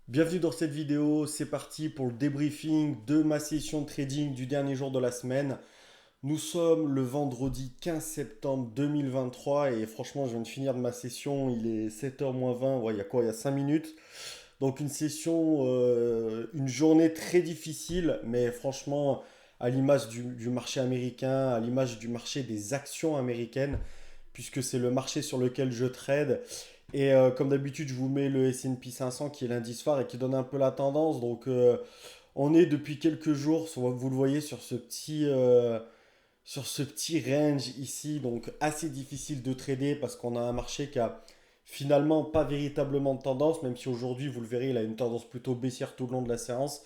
Bienvenue dans cette vidéo, c'est parti pour le débriefing de ma session de trading du dernier jour de la semaine. Nous sommes le vendredi 15 septembre 2023 et franchement je viens de finir de ma session, il est 7h moins 20, ouais, il y a quoi, il y a 5 minutes. Donc une session, une journée très difficile, mais franchement à l'image du marché américain, à l'image du marché des actions américaines, puisque c'est le marché sur lequel je trade. Et comme d'habitude, je vous mets le S&P 500 qui est l'indice phare et qui donne un peu la tendance. Donc on est depuis quelques jours, vous le voyez sur ce petit range ici, donc assez difficile de trader parce qu'on a un marché qui a finalement pas véritablement de tendance, même si aujourd'hui, vous le verrez, il a une tendance plutôt baissière tout le long de la séance.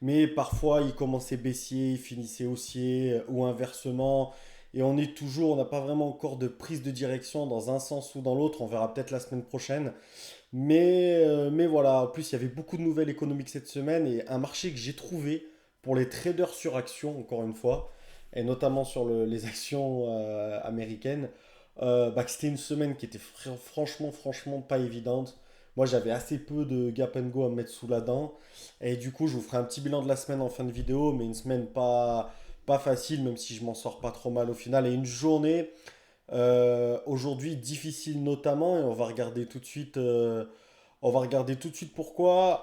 Mais parfois, il commençait baissier, il finissait haussier ou inversement. Et on est toujours, on n'a pas vraiment encore de prise de direction dans un sens ou dans l'autre. On verra peut-être la semaine prochaine. Mais voilà, en plus, il y avait beaucoup de nouvelles économiques cette semaine et un marché que j'ai trouvé pour les traders sur actions, encore une fois, et notamment sur les actions américaines, que c'était une semaine qui était franchement pas évidente. Moi, j'avais assez peu de gap and go à me mettre sous la dent. Et du coup, je vous ferai un petit bilan de la semaine en fin de vidéo, mais une semaine pas facile, même si je m'en sors pas trop mal au final. Et une journée aujourd'hui difficile notamment, et on va regarder tout de suite pourquoi.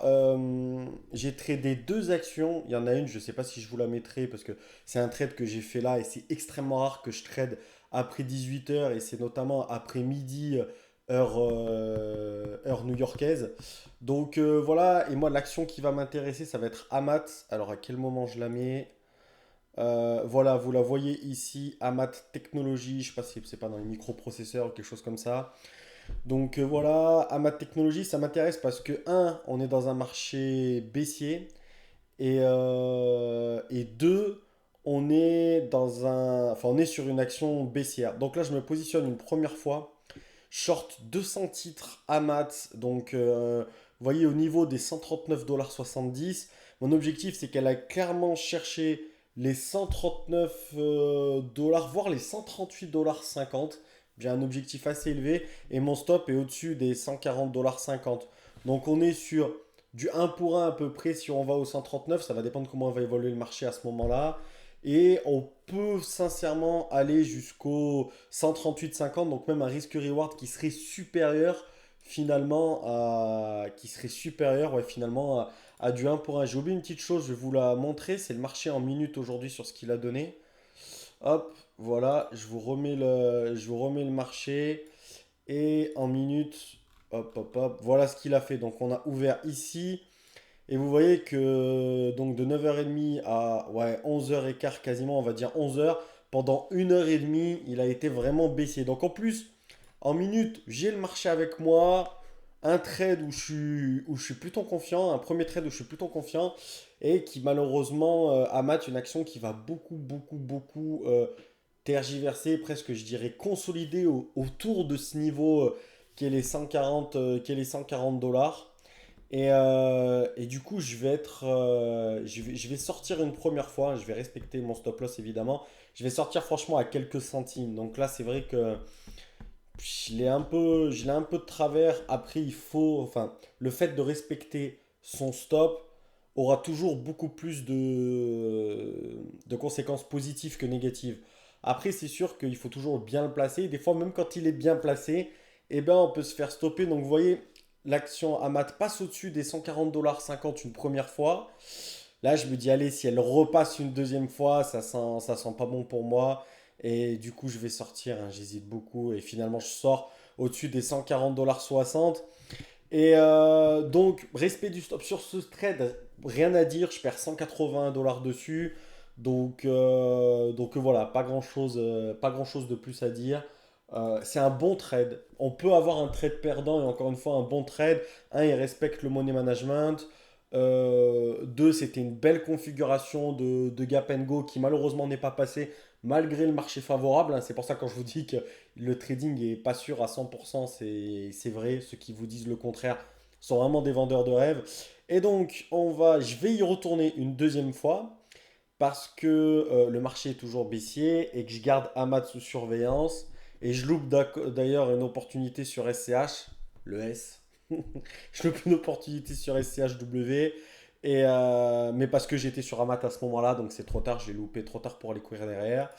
J'ai tradé deux actions. Il y en a une, je ne sais pas si je vous la mettrai parce que c'est un trade que j'ai fait là et c'est extrêmement rare que je trade après 18 h et c'est notamment après midi, heure new-yorkaise. Donc voilà, et moi l'action qui va m'intéresser, ça va être Amat. Alors à quel moment je la mets? Voilà, vous la voyez ici, Amat Technologies, je sais pas si c'est pas dans les microprocesseurs ou quelque chose comme ça. Donc voilà, Amat Technologies, ça m'intéresse parce que, un, on est dans un marché baissier, et deux, on est sur une action baissière. Donc là, je me positionne une première fois, short 200 titres Amat, donc vous voyez au niveau des 139,70 $. Mon objectif, c'est qu'elle a clairement cherché les 139 dollars, voire les 138,50 $. J'ai un objectif assez élevé et mon stop est au-dessus des 140,50 $. Donc on est sur du un pour un à peu près si on va au 139, ça va dépendre comment va évoluer le marché à ce moment-là. Et on peut sincèrement aller jusqu'au 138,50, donc même un risque-reward qui serait supérieur ouais, finalement à du un pour un. J'ai oublié une petite chose, je vais vous la montrer, c'est le marché en minutes aujourd'hui sur ce qu'il a donné. Hop, voilà, je vous remets le marché et en minutes, hop, voilà ce qu'il a fait. Donc on a ouvert ici et vous voyez que donc de 9h30 à ouais, 11h15 quasiment, on va dire 11h, pendant 1h30, il a été vraiment baissier. Donc en plus, en minutes, j'ai le marché avec moi, un trade où je suis plutôt confiant, un premier trade où je suis plutôt confiant, et qui malheureusement amat une action qui va beaucoup tergiverser, presque je dirais consolider autour de ce niveau qui est les 140, qui est les 140 dollars. Et du coup, je vais sortir une première fois. Je vais respecter mon stop loss évidemment. Je vais sortir franchement à quelques centimes. Donc là, c'est vrai que je l'ai un peu de travers. Après, enfin, le fait de respecter son stop aura toujours beaucoup plus de conséquences positives que négatives. Après, c'est sûr qu'il faut toujours bien le placer. Des fois, même quand il est bien placé, eh ben, on peut se faire stopper. Donc, vous voyez, l'action Amat passe au-dessus des 140,50 $ une première fois. Là, je me dis, allez, si elle repasse une deuxième fois, ça sent pas bon pour moi. Et du coup, je vais sortir, hein, j'hésite beaucoup. Et finalement, je sors au-dessus des 140,60 $. Et donc, respect du stop sur ce trade, rien à dire. Je perds 181 dollars dessus. Donc voilà, pas grand chose de plus à dire. C'est un bon trade. On peut avoir un trade perdant et encore une fois un bon trade. Un, il respecte le money management. Deux, c'était une belle configuration de gap and go qui malheureusement n'est pas passée malgré le marché favorable, hein. C'est pour ça quand je vous dis que le trading est pas sûr à 100%, c'est vrai. Ceux qui vous disent le contraire sont vraiment des vendeurs de rêves. Et donc, je vais y retourner une deuxième fois parce que le marché est toujours baissier et que je garde Amat sous surveillance. Et je loupe d'ailleurs une opportunité sur SCH, le S. Je loupe une opportunité sur SCHW. Mais parce que j'étais sur Amat à ce moment-là, donc c'est trop tard, j'ai loupé trop tard pour aller courir derrière.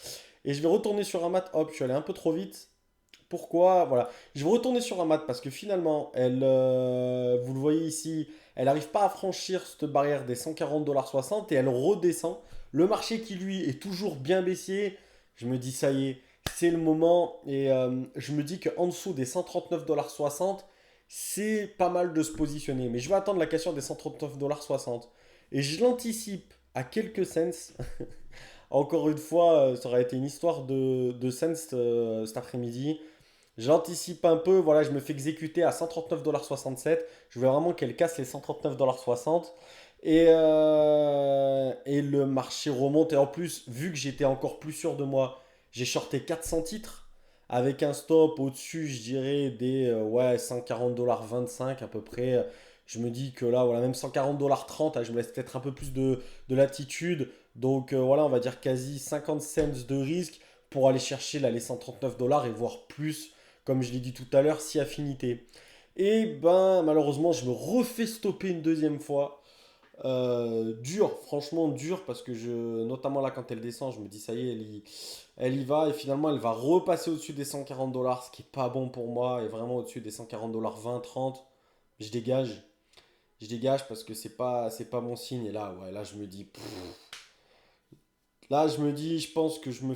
Et je vais retourner sur Amat, hop, je suis allé un peu trop vite. Pourquoi? Voilà. Je vais retourner sur Amat parce que finalement, vous le voyez ici, elle n'arrive pas à franchir cette barrière des 140,60 et elle redescend. Le marché qui lui est toujours bien baissier, je me dis ça y est, c'est le moment. Et je me dis qu'en dessous des 139,60 c'est pas mal de se positionner. Mais je vais attendre la cassure des 139,60 et je l'anticipe à quelques cents. Encore une fois, ça aurait été une histoire de cents cet après-midi. J'anticipe un peu, voilà, je me fais exécuter à 139,67 $. Je veux vraiment qu'elle casse les 139,60 $. Et le marché remonte. Et en plus, vu que j'étais encore plus sûr de moi, j'ai shorté 400 titres avec un stop au-dessus, je dirais, des ouais, 140,25 $ à peu près. Je me dis que là, voilà, même 140,30 $, je me laisse peut-être un peu plus de latitude. Donc voilà, on va dire quasi 50 cents de risque pour aller chercher là, les 139 $ et voir plus, comme je l'ai dit tout à l'heure, si affinité. Et ben malheureusement, je me refais stopper une deuxième fois. Dur, franchement dur, parce que notamment là quand elle descend, je me dis ça y est, elle y va, et finalement elle va repasser au-dessus des 140 $, ce qui est pas bon pour moi, et vraiment au-dessus des 140 $, 20, 30, je dégage. Je dégage parce que c'est pas mon signe. Et là, ouais, là je me dis, là, je me dis, je pense que je me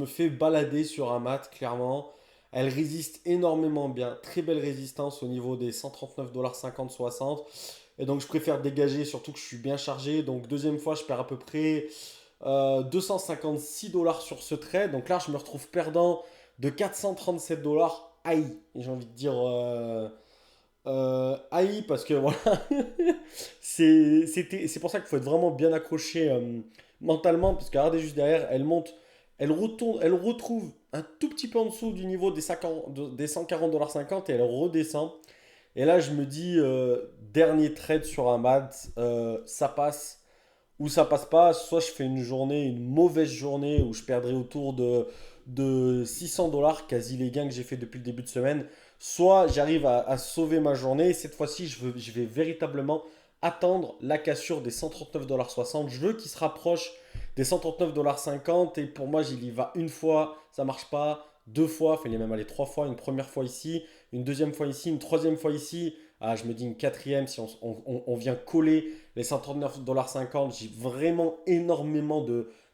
fais balader sur un mat, clairement. Elle résiste énormément bien. Très belle résistance au niveau des 139,50 $, 60. Et donc, je préfère dégager, surtout que je suis bien chargé. Donc, deuxième fois, je perds à peu près 256 $ sur ce trade. Donc là, je me retrouve perdant de 437 $. Aïe, j'ai envie de dire aïe, parce que voilà, c'est pour ça qu'il faut être vraiment bien accroché mentalement, parce que regardez juste derrière, elle monte, elle retourne, elle retrouve un tout petit peu en dessous du niveau des 50 des 140,50 $ et elle redescend. Et là, je me dis, dernier trade sur un mat, ça passe ou ça passe pas. Soit je fais une journée, une mauvaise journée où je perdrai autour de 600 $, quasi les gains que j'ai fait depuis le début de semaine. Soit j'arrive à sauver ma journée. Et cette fois-ci, je vais véritablement attendre la cassure des 139,60 $. Je veux qu'il se rapproche des 139,50 $. Et pour moi, j'y va une fois, ça marche pas. Deux fois, il est même allé trois fois. Une première fois ici, une deuxième fois ici, une troisième fois ici. Ah, je me dis une quatrième si on vient coller les 139,50 $. J'ai vraiment énormément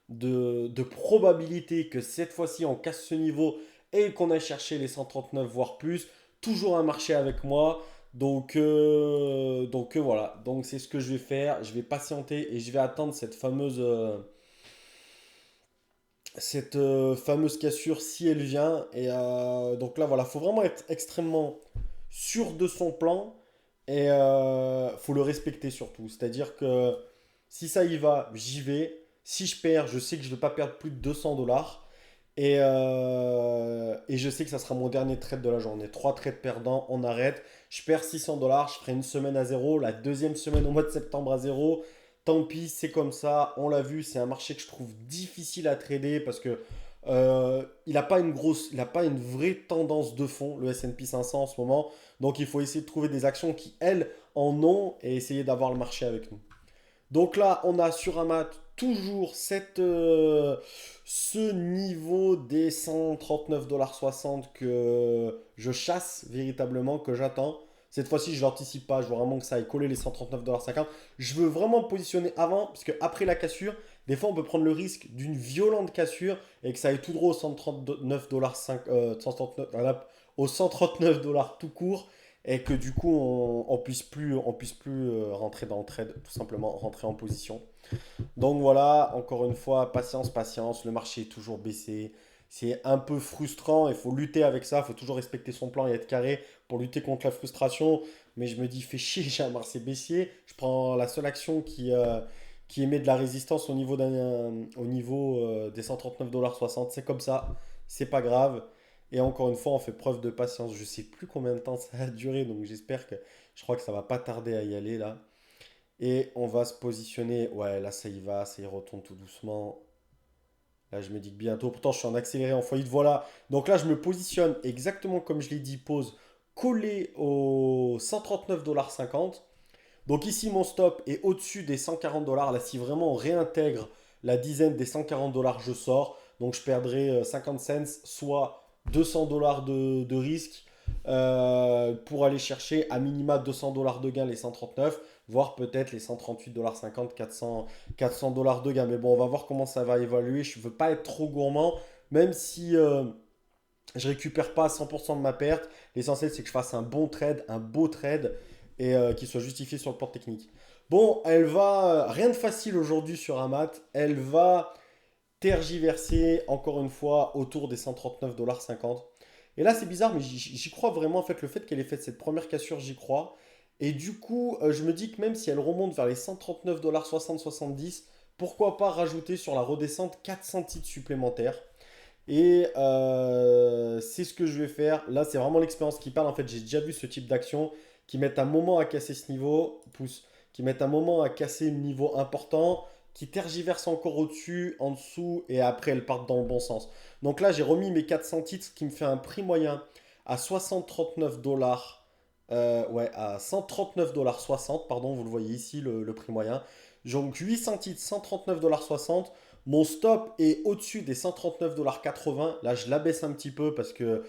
de probabilité que cette fois-ci on casse ce niveau et qu'on aille chercher les 139 voire plus. Toujours un marché avec moi. Donc voilà, donc c'est ce que je vais faire. Je vais patienter et je vais attendre cette fameuse cassure si elle vient. Et donc là, voilà, faut vraiment être extrêmement sûr de son plan et faut le respecter surtout. C'est-à-dire que si ça y va, j'y vais. Si je perds, je sais que je ne vais pas perdre plus de 200 $. Et je sais que ça sera mon dernier trade de la journée. Trois trades perdants, on arrête. Je perds 600 $, je ferai une semaine à zéro. La deuxième semaine au mois de septembre à zéro. Tant pis, c'est comme ça. On l'a vu, c'est un marché que je trouve difficile à trader parce que il n'a pas une vraie tendance de fond, le S&P 500 en ce moment. Donc il faut essayer de trouver des actions qui, elles, en ont et essayer d'avoir le marché avec nous. Donc là, on a sur Amat toujours ce niveau des 139,60 $ que je chasse véritablement, que j'attends. Cette fois-ci, je l'anticipe pas. Je veux vraiment que ça aille coller les 139,50 $. Je veux vraiment me positionner avant, parce qu'après la cassure, des fois, on peut prendre le risque d'une violente cassure et que ça aille tout droit au 139,5 $, 139, au 139 $ tout court et que du coup on puisse plus rentrer dans le trade, tout simplement rentrer en position. Donc voilà, encore une fois, patience, patience, le marché est toujours baissé. C'est un peu frustrant, il faut lutter avec ça, il faut toujours respecter son plan et être carré pour lutter contre la frustration. Mais je me dis, fais chier, j'ai un marché baissier. Je prends la seule action qui émet de la résistance au niveau des 139,60 $. C'est comme ça, c'est pas grave. Et encore une fois, on fait preuve de patience. Je sais plus combien de temps ça a duré, donc je crois que ça va pas tarder à y aller là. Et on va se positionner. Ouais, là ça y va, ça y retourne tout doucement. Là je me dis que bientôt, pourtant je suis en accéléré en faillite, voilà. Donc là je me positionne exactement comme je l'ai dit, pause collé au 139,50 $. Donc ici, mon stop est au-dessus des 140 $. Là, si vraiment on réintègre la dizaine des 140 $, je sors. Donc je perdrai 50 cents, soit 200 $ de risque pour aller chercher à minima 200 $ de gain les 139, voire peut-être les 138,50 $, 400 $ de gain. Mais bon, on va voir comment ça va évoluer. Je ne veux pas être trop gourmand, même si je récupère pas 100% de ma perte. L'essentiel, c'est que je fasse un bon trade, un beau trade et qu'il soit justifié sur le plan technique. Bon, elle va, rien de facile aujourd'hui sur Amat. Elle va tergiverser encore une fois autour des 139,50 $. Et là, c'est bizarre, mais j'y crois vraiment. En fait, le fait qu'elle ait fait cette première cassure, j'y crois. Et du coup, je me dis que même si elle remonte vers les 139,60-70 $, pourquoi pas rajouter sur la redescente 400 titres supplémentaires. Et c'est ce que je vais faire. Là, c'est vraiment l'expérience qui parle. En fait, j'ai déjà vu ce type d'action qui mettent un moment à casser ce niveau, pouce, qui mettent un moment à casser le niveau important, qui tergiversent encore au-dessus, en dessous, et après elles partent dans le bon sens. Donc là, j'ai remis mes 400 titres, ce qui me fait un prix moyen à 69 $. Ouais, à 139,60 $, pardon, vous le voyez ici, le prix moyen. Donc 800 titres, 139,60 $. Mon stop est au-dessus des 139,80 $. Là, je l'abaisse un petit peu parce que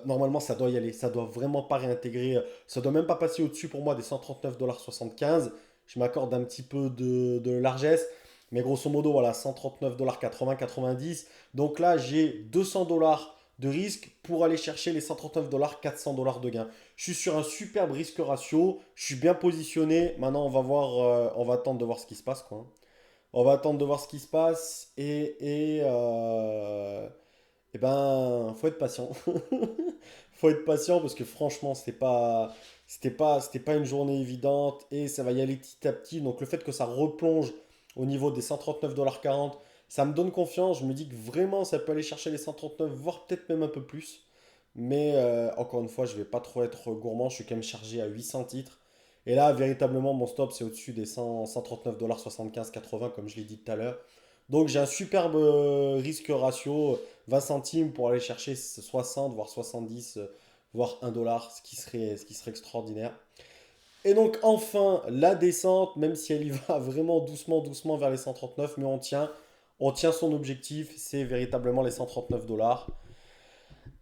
normalement, ça doit y aller. Ça doit vraiment pas réintégrer. Ça doit même pas passer au-dessus pour moi des 139,75 $. Je m'accorde un petit peu de largesse. Mais grosso modo, voilà, 139,80 $, 90. Donc là, j'ai 200 $ de risque pour aller chercher les 139 $, 400 $ de gain. Je suis sur un superbe risque ratio. Je suis bien positionné. Maintenant, on va voir, on va attendre de voir ce qui se passe, quoi. On va attendre de voir ce qui se passe et ben, faut être patient. Faut être patient parce que franchement, c'était pas une journée évidente et ça va y aller petit à petit. Donc le fait que ça replonge au niveau des 139,40 $, ça me donne confiance. Je me dis que vraiment, ça peut aller chercher les 139, voire peut-être même un peu plus. Mais encore une fois, je vais pas trop être gourmand. Je suis quand même chargé à 800 titres. Et là, véritablement, mon stop, c'est au-dessus des 100, 139 $, 75, 80, comme je l'ai dit tout à l'heure. Donc, j'ai un superbe risque ratio, 20 centimes pour aller chercher 60, voire 70, voire 1 $, ce qui serait extraordinaire. Et donc, enfin, la descente, même si elle y va vraiment doucement, doucement vers les 139, mais on tient son objectif, c'est véritablement les 139 $.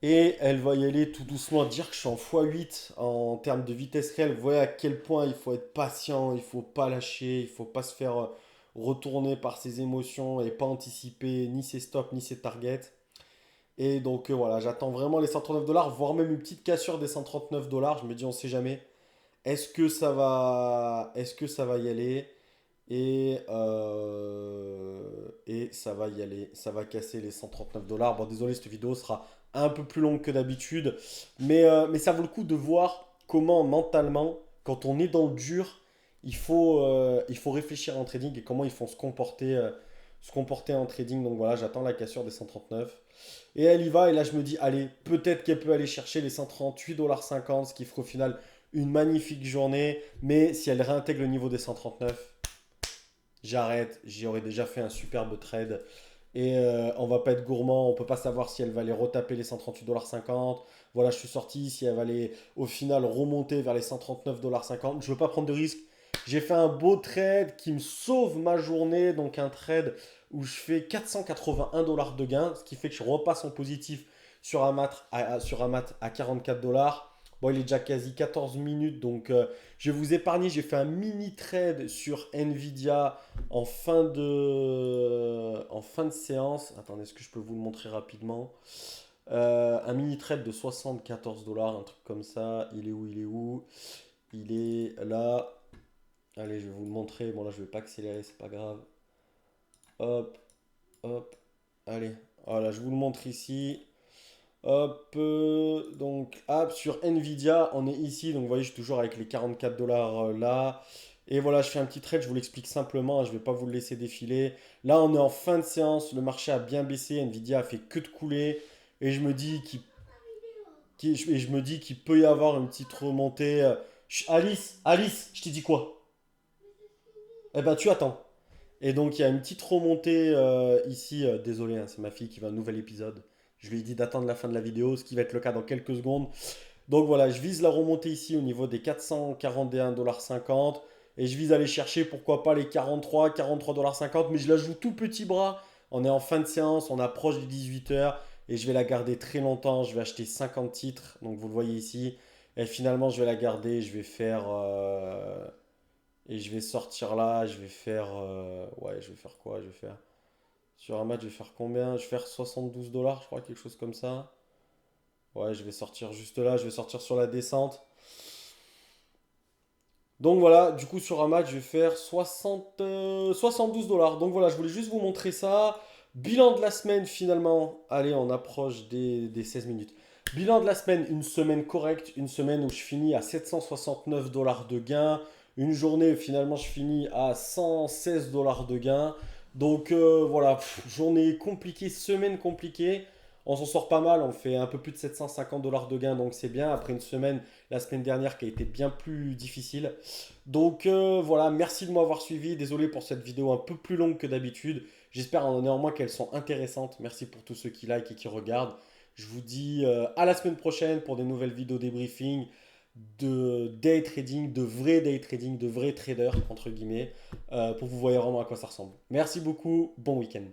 Et elle va y aller tout doucement, dire que je suis en x8 en termes de vitesse réelle. Vous voyez à quel point il faut être patient, il faut pas lâcher, il faut pas se faire retourner par ses émotions et pas anticiper ni ses stops ni ses targets. Et donc voilà, j'attends vraiment les 139 $, voire même une petite cassure des 139 $. Je me dis, on sait jamais. Est-ce que ça va y aller? Et ça va y aller, ça va casser les 139 $. Bon, désolé, cette vidéo sera un peu plus longue que d'habitude, mais ça vaut le coup de voir comment mentalement, quand on est dans le dur, il faut réfléchir en trading et comment ils font se comporter en trading. Donc voilà, j'attends la cassure des 139. Et elle y va, et là je me dis, allez, peut-être qu'elle peut aller chercher les 138,50 $, ce qui ferait au final une magnifique journée. Mais si elle réintègre le niveau des 139, j'arrête, j'y aurais déjà fait un superbe trade. Et on va pas être gourmand, on peut pas savoir si elle va aller retaper les 138,50 $. Voilà, je suis sorti, si elle va aller au final remonter vers les 139,50 $. Je veux pas prendre de risque. J'ai fait un beau trade qui me sauve ma journée, donc un trade où je fais 481 $ de gain, ce qui fait que je repasse en positif sur un mat à 44 $. Bon, il est déjà quasi 14 minutes, donc je vais vous épargner. J'ai fait un mini trade sur Nvidia en fin de séance. Attendez, est-ce que je peux vous le montrer rapidement? Un mini trade de 74 $, un truc comme ça. Il est où? Il est où? Il est là. Allez, je vais vous le montrer. Bon, là, je vais pas accélérer, c'est pas grave. Hop, hop. Allez, voilà, je vous le montre ici. Hop, donc, hop, sur Nvidia, on est ici. Donc, vous voyez, je suis toujours avec les 44 $ là. Et voilà, je fais un petit trade, je vous l'explique simplement, hein, je ne vais pas vous le laisser défiler. Là, on est en fin de séance, le marché a bien baissé, Nvidia a fait que de couler. Et je me dis qu'il peut y avoir une petite remontée. Alice, je t'ai dit quoi? Eh ben, tu attends. Et donc, il y a une petite remontée ici. Désolé, hein, c'est ma fille qui va un nouvel épisode. Je lui ai dit d'attendre la fin de la vidéo, ce qui va être le cas dans quelques secondes. Donc voilà, je vise la remontée ici au niveau des 441,50 $. Et je vise aller chercher, pourquoi pas, les 43,50 $. Mais je la joue tout petit bras. On est en fin de séance, on approche du 18 h. Et je vais la garder très longtemps. Je vais acheter 50 titres. Donc vous le voyez ici. Et finalement, je vais la garder. Je vais faire. Et je vais sortir là. Je vais faire. Ouais, je vais faire quoi? Je vais faire. Sur un match, je vais faire combien? Je vais faire 72 $, je crois, quelque chose comme ça. Ouais, je vais sortir juste là. Je vais sortir sur la descente. Donc voilà, du coup sur un match, je vais faire 72 $. Donc voilà, je voulais juste vous montrer ça. Bilan de la semaine finalement. Allez, on approche des 16 minutes. Bilan de la semaine, une semaine correcte, une semaine où je finis à 769 $ de gain. Une journée où finalement je finis à 116 $ de gain. Donc voilà, journée compliquée, semaine compliquée. On s'en sort pas mal, on fait un peu plus de 750 $ de gain, donc c'est bien. Après une semaine, la semaine dernière, qui a été bien plus difficile. Donc voilà, merci de m'avoir suivi. Désolé pour cette vidéo un peu plus longue que d'habitude. J'espère néanmoins qu'elles sont intéressantes. Merci pour tous ceux qui like et qui regardent. Je vous dis à la semaine prochaine pour des nouvelles vidéos débriefing de day trading, de vrais traders, entre guillemets, pour que vous voyez vraiment à quoi ça ressemble. Merci beaucoup, bon week-end.